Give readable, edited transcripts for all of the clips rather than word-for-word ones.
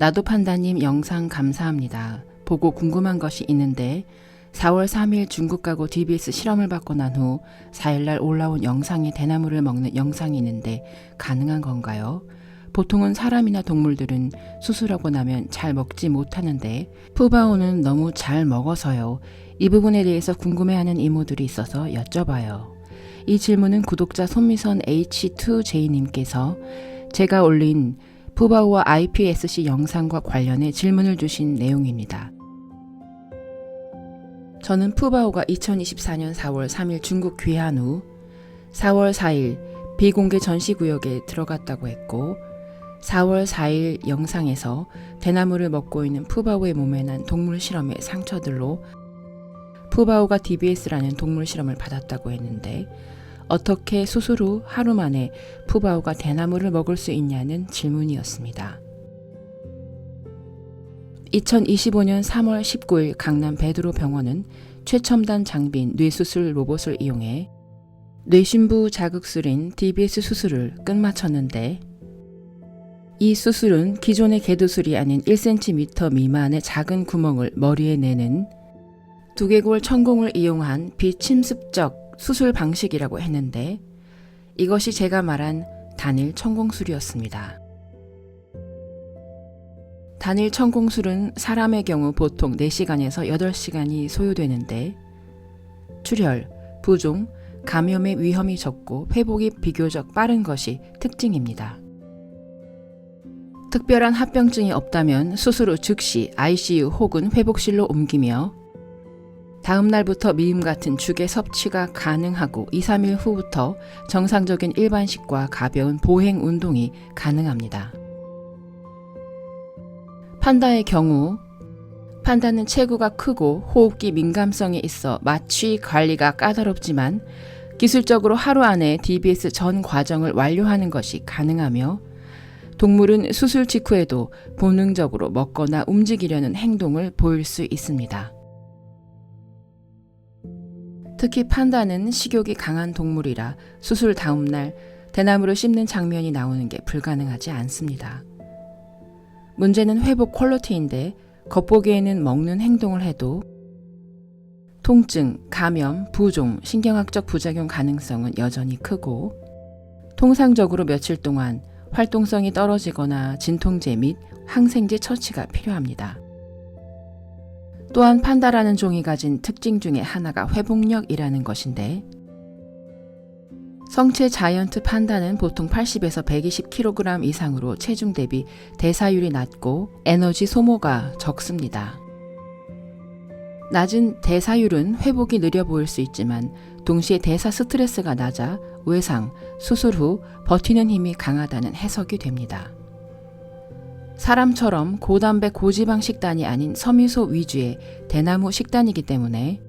나도 판다님 영상 감사합니다. 보고 궁금한 것이 있는데 4월 3일 중국 가고 DBS 실험을 받고 난 후 4일날 올라온 영상에 대나무를 먹는 영상이 있는데 가능한 건가요? 보통은 사람이나 동물들은 수술하고 나면 잘 먹지 못하는데 푸바오는 너무 잘 먹어서요. 이 부분에 대해서 궁금해하는 이모들이 있어서 여쭤봐요. 이 질문은 구독자 손미선 H2J님께서 제가 올린 푸바오와 iPSC 영상과 관련해 질문을 주신 내용입니다. 저는 푸바오가 2024년 4월 3일 중국 귀환 후 4월 4일 비공개 전시구역에 들어갔다고 했고 4월 4일 영상에서 대나무를 먹고 있는 푸바오의 몸에 난 동물 실험의 상처들로 푸바오가 DBS라는 동물 실험을 받았다고 했는데 어떻게 수술 후 하루 만에 푸바오가 대나무를 먹을 수 있냐는 질문이었습니다. 2025년 3월 19일 강남 베드로 병원은 최첨단 장비인 뇌수술 로봇을 이용해 뇌신부 자극술인 DBS 수술을 끝마쳤는데 이 수술은 기존의 개도술이 아닌 1cm 미만의 작은 구멍을 머리에 내는 두개골 천공을 이용한 비침습적 수술 방식이라고 했는데 이것이 제가 말한 단일 천공술이었습니다. 단일 천공술은 사람의 경우 보통 4시간에서 8시간이 소요되는데 출혈, 부종, 감염의 위험이 적고 회복이 비교적 빠른 것이 특징입니다. 특별한 합병증이 없다면 수술 후 즉시 ICU 혹은 회복실로 옮기며 다음 날부터 미음 같은 죽의 섭취가 가능하고 2, 3일 후부터 정상적인 일반식과 가벼운 보행 운동이 가능합니다. 판다의 경우 판다는 체구가 크고 호흡기 민감성이 있어 마취 관리가 까다롭지만 기술적으로 하루 안에 DBS 전 과정을 완료하는 것이 가능하며 동물은 수술 직후에도 본능적으로 먹거나 움직이려는 행동을 보일 수 있습니다. 특히 판다는 식욕이 강한 동물이라 수술 다음 날 대나무를 씹는 장면이 나오는 게 불가능하지 않습니다. 문제는 회복 퀄리티인데 겉보기에는 먹는 행동을 해도 통증, 감염, 부종, 신경학적 부작용 가능성은 여전히 크고 통상적으로 며칠 동안 활동성이 떨어지거나 진통제 및 항생제 처치가 필요합니다. 또한 판다라는 종이 가진 특징 중에 하나가 회복력이라는 것인데 성체 자이언트 판다는 보통 80에서 120kg 이상으로 체중 대비 대사율이 낮고 에너지 소모가 적습니다. 낮은 대사율은 회복이 느려 보일 수 있지만 동시에 대사 스트레스가 낮아 외상, 수술 후 버티는 힘이 강하다는 해석이 됩니다. 사람처럼 고단백 고지방 식단이 아닌 섬유소 위주의 대나무 식단이기 때문에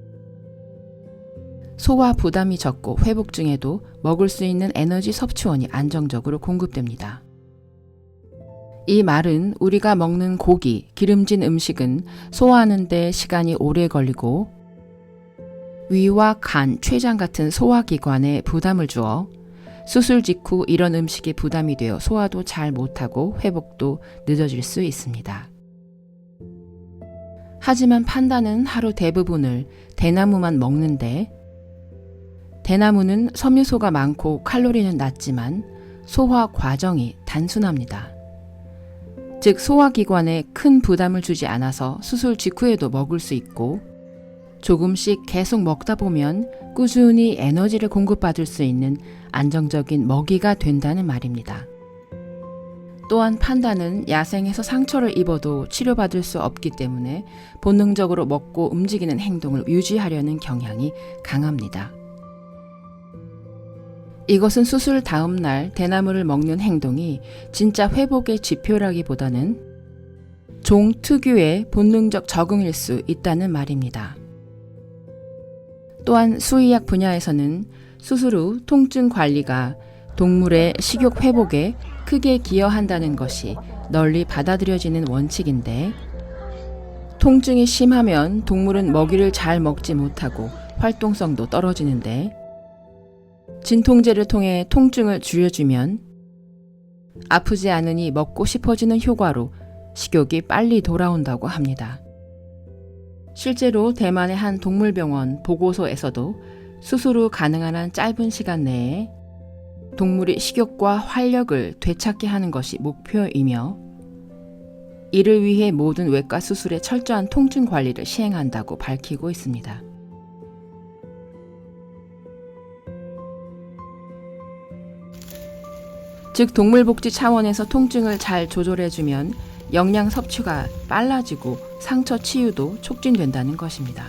소화 부담이 적고 회복 중에도 먹을 수 있는 에너지 섭취원이 안정적으로 공급됩니다. 이 말은 우리가 먹는 고기, 기름진 음식은 소화하는 데 시간이 오래 걸리고 위와 간, 췌장 같은 소화기관에 부담을 주어 수술 직후 이런 음식이 부담이 되어 소화도 잘 못하고 회복도 늦어질 수 있습니다. 하지만 판다는 하루 대부분을 대나무만 먹는데 대나무는 섬유소가 많고 칼로리는 낮지만 소화 과정이 단순합니다. 즉 소화기관에 큰 부담을 주지 않아서 수술 직후에도 먹을 수 있고 조금씩 계속 먹다 보면 꾸준히 에너지를 공급받을 수 있는 안정적인 먹이가 된다는 말입니다. 또한 판다는 야생에서 상처를 입어도 치료받을 수 없기 때문에 본능적으로 먹고 움직이는 행동을 유지하려는 경향이 강합니다. 이것은 수술 다음 날 대나무를 먹는 행동이 진짜 회복의 지표라기보다는 종 특유의 본능적 적응일 수 있다는 말입니다. 또한 수의학 분야에서는 수술 후 통증 관리가 동물의 식욕 회복에 크게 기여한다는 것이 널리 받아들여지는 원칙인데 통증이 심하면 동물은 먹이를 잘 먹지 못하고 활동성도 떨어지는데 진통제를 통해 통증을 줄여주면 아프지 않으니 먹고 싶어지는 효과로 식욕이 빨리 돌아온다고 합니다. 실제로 대만의 한 동물병원 보고서에서도 수술 후 가능한 한 짧은 시간 내에 동물이 식욕과 활력을 되찾게 하는 것이 목표이며 이를 위해 모든 외과 수술에 철저한 통증 관리를 시행한다고 밝히고 있습니다. 즉 동물복지 차원에서 통증을 잘 조절해주면 영양 섭취가 빨라지고 상처 치유도 촉진된다는 것입니다.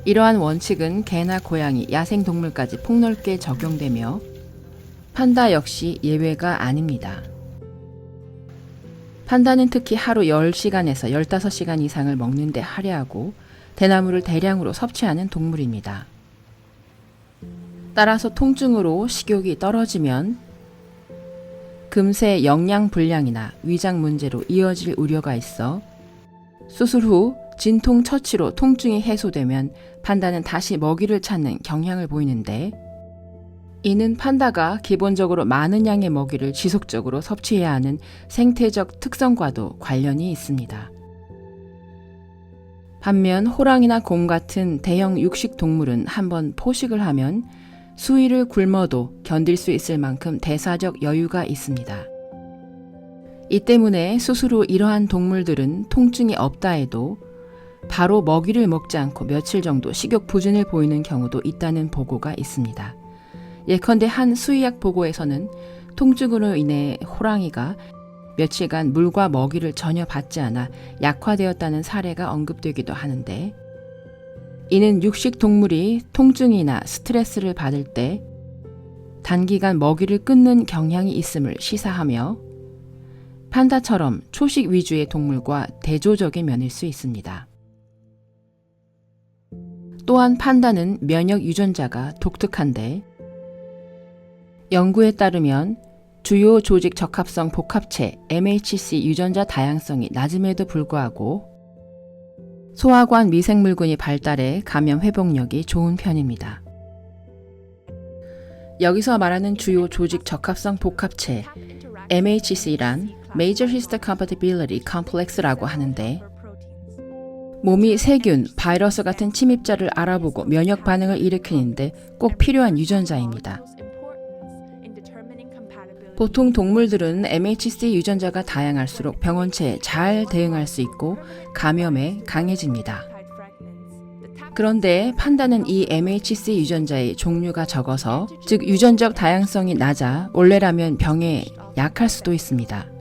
이러한 원칙은 개나 고양이, 야생동물까지 폭넓게 적용되며 판다 역시 예외가 아닙니다. 판다는 특히 하루 10시간에서 15시간 이상을 먹는 데 할애하고 대나무를 대량으로 섭취하는 동물입니다. 따라서 통증으로 식욕이 떨어지면 금세 영양 불량이나 위장 문제로 이어질 우려가 있어 수술 후 진통 처치로 통증이 해소되면 판다는 다시 먹이를 찾는 경향을 보이는데 이는 판다가 기본적으로 많은 양의 먹이를 지속적으로 섭취해야 하는 생태적 특성과도 관련이 있습니다. 반면 호랑이나 곰 같은 대형 육식 동물은 한번 포식을 하면 수일을 굶어도 견딜 수 있을 만큼 대사적 여유가 있습니다. 이 때문에 수술 후 이러한 동물들은 통증이 없다 해도 바로 먹이를 먹지 않고 며칠 정도 식욕 부진을 보이는 경우도 있다는 보고가 있습니다. 예컨대 한 수의학 보고에서는 통증으로 인해 호랑이가 며칠간 물과 먹이를 전혀 받지 않아 약화되었다는 사례가 언급되기도 하는데 이는 육식 동물이 통증이나 스트레스를 받을 때 단기간 먹이를 끊는 경향이 있음을 시사하며 판다처럼 초식 위주의 동물과 대조적인 면일 수 있습니다. 또한 판다는 면역 유전자가 독특한데 연구에 따르면 주요 조직 적합성 복합체 MHC 유전자 다양성이 낮음에도 불구하고 소화관 미생물군이 발달해 감염 회복력이 좋은 편입니다. 여기서 말하는 주요 조직 적합성 복합체 MHC란 Major Histocompatibility Complex라고 하는데 몸이 세균, 바이러스 같은 침입자를 알아보고 면역 반응을 일으키는데 꼭 필요한 유전자입니다. 보통 동물들은 MHC 유전자가 다양할수록 병원체에 잘 대응할 수 있고 감염에 강해집니다. 그런데 판다는 이 MHC 유전자의 종류가 적어서 즉 유전적 다양성이 낮아 원래라면 병에 약할 수도 있습니다.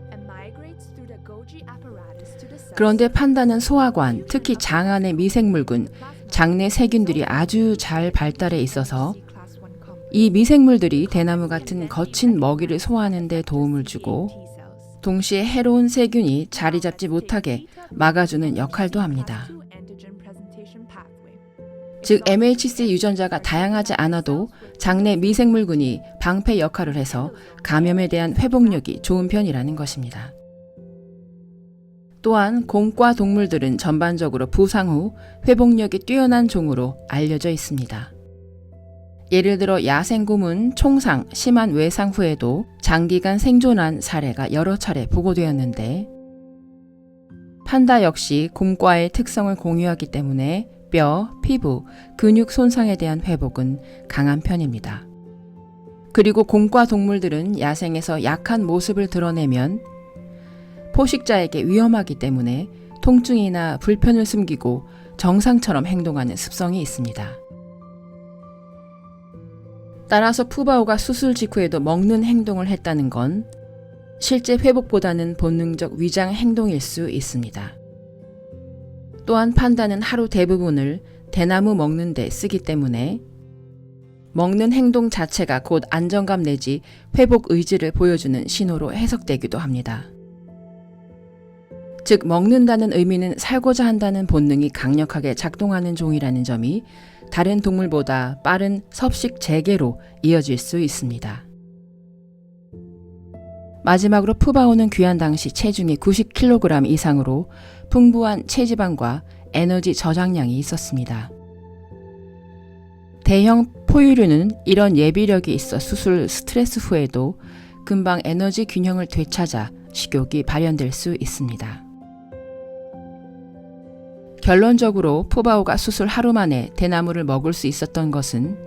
그런데 판다는 소화관, 특히 장 안의 미생물군, 장내 세균들이 아주 잘 발달해 있어서 이 미생물들이 대나무 같은 거친 먹이를 소화하는 데 도움을 주고 동시에 해로운 세균이 자리 잡지 못하게 막아주는 역할도 합니다. 즉 MHC 유전자가 다양하지 않아도 장내 미생물군이 방패 역할을 해서 감염에 대한 회복력이 좋은 편이라는 것입니다. 또한 곰과 동물들은 전반적으로 부상 후 회복력이 뛰어난 종으로 알려져 있습니다. 예를 들어 야생곰은 총상, 심한 외상 후에도 장기간 생존한 사례가 여러 차례 보고되었는데 판다 역시 곰과의 특성을 공유하기 때문에 뼈, 피부, 근육 손상에 대한 회복은 강한 편입니다. 그리고 곰과 동물들은 야생에서 약한 모습을 드러내면 포식자에게 위험하기 때문에 통증이나 불편을 숨기고 정상처럼 행동하는 습성이 있습니다. 따라서 푸바오가 수술 직후에도 먹는 행동을 했다는 건 실제 회복보다는 본능적 위장 행동일 수 있습니다. 또한 판다는 하루 대부분을 대나무 먹는 데 쓰기 때문에 먹는 행동 자체가 곧 안정감 내지 회복 의지를 보여주는 신호로 해석되기도 합니다. 즉 먹는다는 의미는 살고자 한다는 본능이 강력하게 작동하는 종이라는 점이 다른 동물보다 빠른 섭식 재개로 이어질 수 있습니다. 마지막으로 푸바오는 귀환 당시 체중이 90kg 이상으로 풍부한 체지방과 에너지 저장량이 있었습니다. 대형 포유류는 이런 예비력이 있어 수술 스트레스 후에도 금방 에너지 균형을 되찾아 식욕이 발현될 수 있습니다. 결론적으로 푸바오가 수술 하루 만에 대나무를 먹을 수 있었던 것은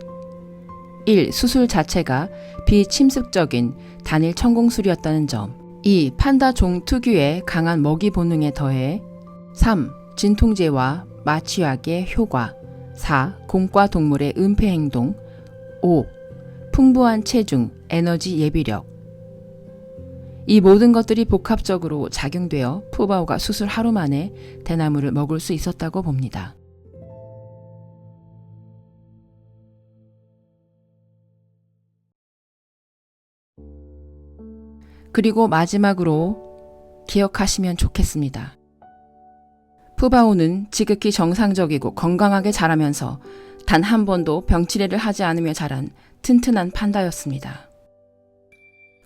1. 수술 자체가 비침습적인 단일 천공술이었다는 점, 2. 판다 종 특유의 강한 먹이 본능에 더해 3. 진통제와 마취약의 효과, 4. 공과 동물의 은폐 행동, 5. 풍부한 체중, 에너지 예비력. 이 모든 것들이 복합적으로 작용되어 푸바오가 수술 하루 만에 대나무를 먹을 수 있었다고 봅니다. 그리고 마지막으로 기억하시면 좋겠습니다. 푸바오는 지극히 정상적이고 건강하게 자라면서 단 한 번도 병치레를 하지 않으며 자란 튼튼한 판다였습니다.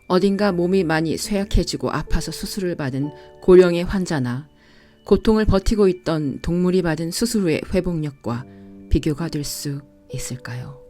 어딘가 몸이 많이 쇠약해지고 아파서 수술을 받은 고령의 환자나 고통을 버티고 있던 동물이 받은 수술 후의 회복력과 비교가 될 수 있을까요?